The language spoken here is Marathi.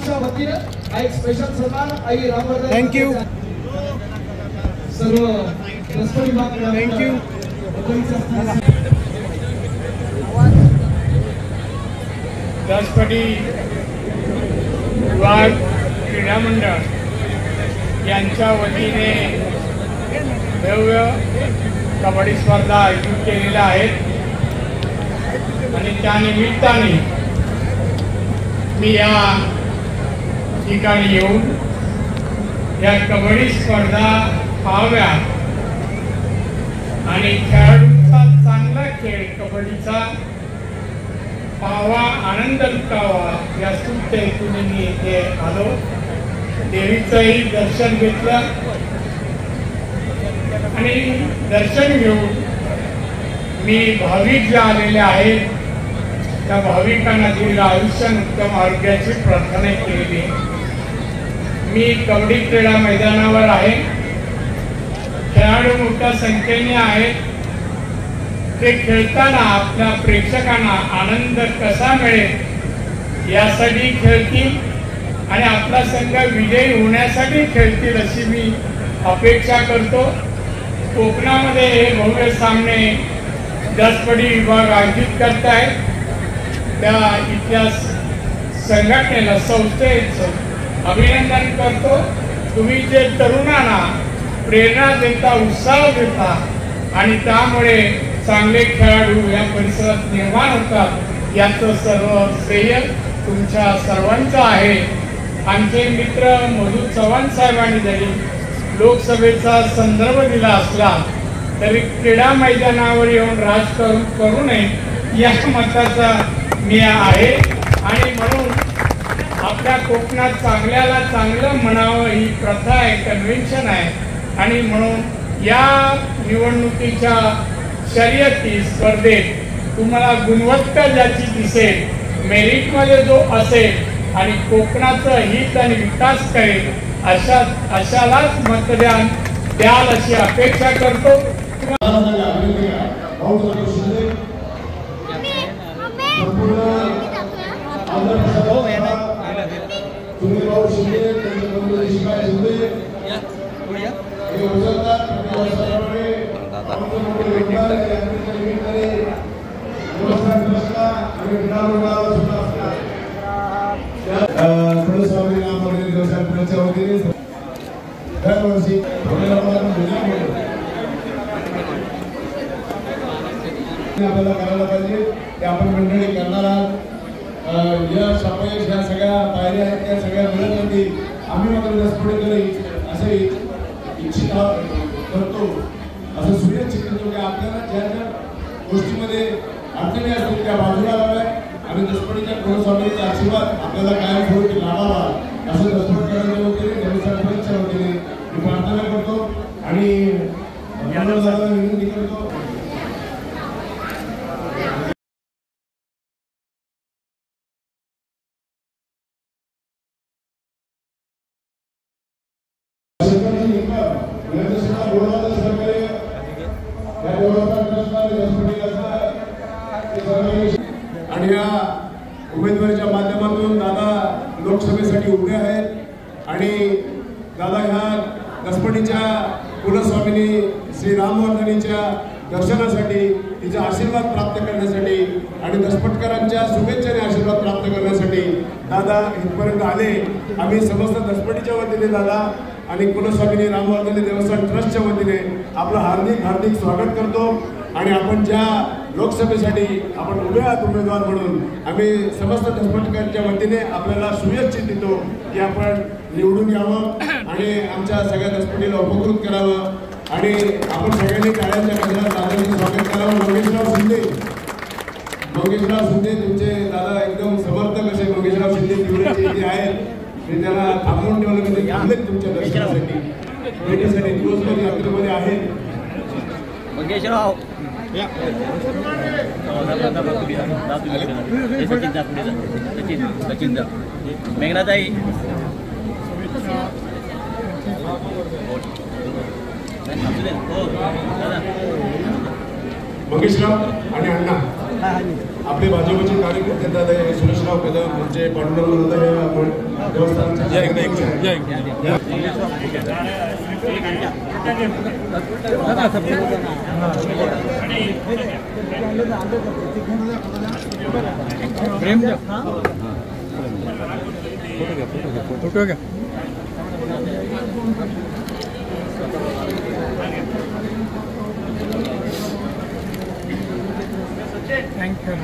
कमिटीच्या वतीने एक स्पेशल सन्मान आई रामवर्धन थँक्यू सर्व थँक्यू दसपटी विभाग क्रीडा मंडळ यांच्या वतीने भव्य कबड्डी स्पर्धा आयोजित केलेल्या आहेत आणि त्या निमित्ताने मी या ठिकाणी येऊन या कबड्डी स्पर्धा पाहाव्या आणि खेळाडूंचा चांगला खेळ कबड्डीचा पाहावा, आनंद लुटावा या सुप्त हेतूने मी इथे आलो. देवीचंही दर्शन घेतलं आणि दर्शन घेऊन मी भाविक जे आलेले आहेत त्या भाविकांना दीर्घ आयुष्य उत्तम आरोग्याची प्रार्थना केलेली. मी कबड्डी क्रीडा मैदानावर आहे. खेळाडू मोठ्या संख्येने आहेत. ते खेळताना आपल्या प्रेक्षकांना आनंद कसा मिळेल यासाठी खेळतील आणि आपला संघ विजयी होण्यासाठी खेळतील अशी मी अपेक्षा करतो. कोकणामध्ये हे भव्य सामने दसपडी विभाग आयोजित करतायत. त्या इथल्या संघटनेला संस्थेचं अभिनंदन करतो. तुम्ही जे तरुणांना प्रेरणा देता, उत्साह देता आणि त्यामुळे चांगले खेळाडू या परिसरात निर्माण होतात याचं सर्व श्रेय तुमच्या सर्वांचं आहे. आमचे मित्र मधु चव्हाण साहेबांनी जरी लोकसभेचा संदर्भ दिला असला तरी क्रीडा मैदानावर येऊन राजकारण करू नये या मताचा मी आहे आणि म्हणून आपल्या कोकणात चांगल्याला चांगलं म्हणावं ही प्रथा आहे, कन्व्हेन्शन आहे आणि म्हणून या निवडणुकीच्या शर्यती स्पर्धेत तुम्हाला गुणवत्ता ज्याची दिसेल, मेरिटमध्ये जो असेल आणि कोकणाचं हित आणि विकास करेल अशालाच मतदान द्याल अशी अपेक्षा करतो. आपल्याला करायला पाहिजे ते आपण मंडळी करणार आहात. यश अपयश ह्या सगळ्या पायऱ्या आहेत त्या सगळ्या मिळवण्यासाठी आम्ही मात्र दसपडीकडे असे इच्छित करतो, असं सुनिश्चित करतो की आपल्याला ज्या ज्या गोष्टीमध्ये अडचणी असतील त्या बाजूला लावाव्या आणि दसपडीच्या कुलस्वामीचा आशीर्वाद आपल्याला कायम स्वरूपी लाभावा असं दसपडकरांच्या वतीने जनसाधारणच्या वतीने मी प्रार्थना करतो आणि विनंती करतो. आणि या उमेदवारीच्या माध्यमातून दादा लोकसभेसाठी उभे आहेत आणि दादा ह्या दसपडीच्या कुलस्वामिनी श्री रामवर्धनीच्या दर्शनासाठी, तिचा आशीर्वाद प्राप्त करण्यासाठी आणि दसपटकरांच्या शुभेच्छेने आशीर्वाद प्राप्त करण्यासाठी दादा इथपर्यंत आले. आम्ही समस्त दसपडीच्या वतीने दादा आणि कुलस्वामिनी रामवर्धनी देवस्थान ट्रस्टच्या वतीने आपलं हार्दिक हार्दिक स्वागत करतो आणि आपण ज्या लोकसभेसाठी आपण उभे आहात उमेदवार म्हणून आम्ही समस्त दसपटकरांच्या वतीने आपल्याला शुभेच्छा देतो की आपण निवडून यावं आणि आमच्या सगळ्या दसपटीला उपकृत करावं आणि आपण सगळ्यांनी टाळ्यांच्या गजरात दादांचं स्वागत करावं. मंगेशराव शिंदे तुमचे दादा एकदम समर्थक असे मंगेशराव शिंदे तिवडेचे आहेत. मी त्यांना थांबवून ठेवलं की ते थांबलेत तुमच्या दर्शनासाठी, भेटीसाठी दिवसभर यात्रेमध्ये आहेत. मंगेशराव सचिन मेघनाताई मंगेशराव आणि अण्णा आपले भाजपचे कार्यकर्ते आहेत, दादा सुरेशराव कदम यांचे पांडुरंग दादा या देवस्थानच्या फोटो घ्या. थँक्यू.